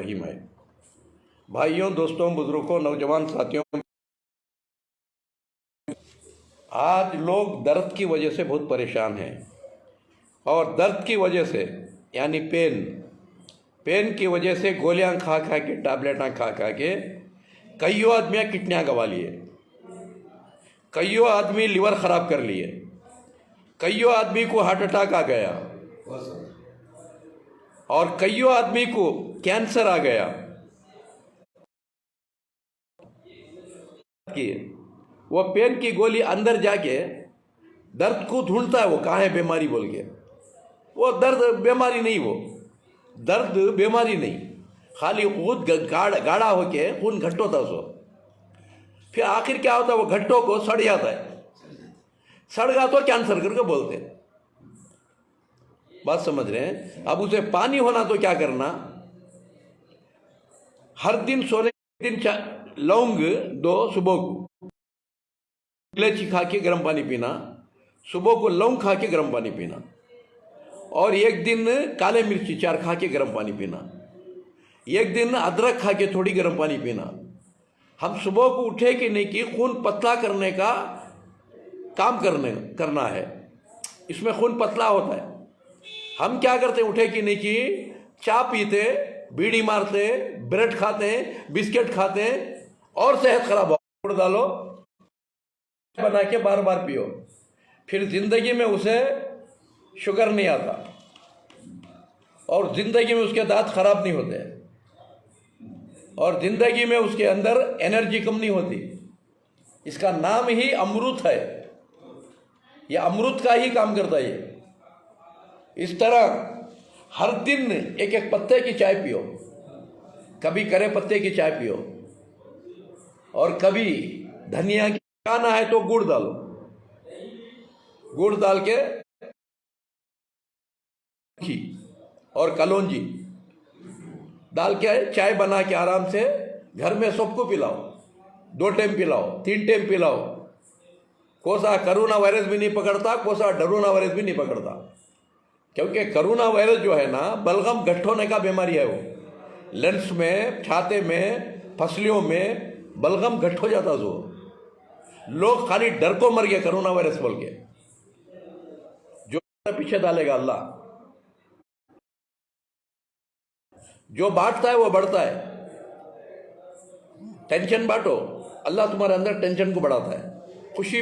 रहीम है। भाइयों, दोस्तों, बुजुर्गों, नौजवान साथियों, आज लोग दर्द की वजह से बहुत परेशान हैं और दर्द की वजह से यानी पेन की वजह से गोलियां खा खा के, टैबलेटां खा खा के कईयों आदमियाँ किडनियाँ गंवा लिए, कईयों आदमी लिवर ख़राब कर लिए, कईयों आदमी को हार्ट अटैक आ गया और कईयों आदमी को कैंसर आ गया। कि वो पेन की गोली अंदर जाके दर्द को ढूंढता है, वो कहाँ है बीमारी बोल के। वो दर्द बीमारी नहीं, वो दर्द बीमारी नहीं, खाली खून गाढ़ा होके खून घट्ट होता सो। फिर आखिर क्या होता है, वो घट्टों को सड़ जाता है, सड़ गया तो कैंसर करके बोलते हैं। बात समझ रहे हैं? अब उसे पानी होना तो क्या करना, हर दिन सोने दिन लौंग दो, सुबह को इलायची खा के गर्म पानी पीना, सुबह को लौंग खा के गर्म पानी पीना, और एक दिन काले मिर्ची 4 खा के गर्म पानी पीना, एक दिन अदरक खा के थोड़ी गर्म पानी पीना। हम सुबह को उठे कि नहीं कि खून पतला करने का काम करना है, इसमें खून पतला होता है। हम क्या करते, उठे कि नहीं कि चाय पीते, बीड़ी मारते, ब्रेड खाते, बिस्किट खाते और सेहत खराब हो। गुड़ डालो, बना के बार बार पियो, फिर जिंदगी में उसे शुगर नहीं आता और जिंदगी में उसके दांत खराब नहीं होते और जिंदगी में उसके अंदर एनर्जी कम नहीं होती। इसका नाम ही अमृत है, यह अमृत का ही काम करता है। इस तरह हर दिन एक एक पत्ते की चाय पियो, कभी करे पत्ते की चाय पियो और कभी धनिया की खाना है तो गुड़ डालो, गुड़ डाल के और कलौंजी डाल के चाय बना के आराम से घर में सबको पिलाओ, 2 टाइम पिलाओ, 3 टाइम पिलाओ। कोसा कोरोना वायरस भी नहीं पकड़ता, कोसा डरोना वायरस भी नहीं पकड़ता, क्योंकि कोरोना वायरस जो है ना, बलगम घट्ट होने का बीमारी है। वो लेंस में, छाते में, फसलियों में बलगम घट्ट हो जाता। जो लोग खाली डर को मर गए कोरोना वायरस बोल के, जो पीछे डालेगा अल्लाह, जो बांटता है वो बढ़ता है। टेंशन बांटो, अल्लाह तुम्हारे अंदर टेंशन को बढ़ाता है। खुशी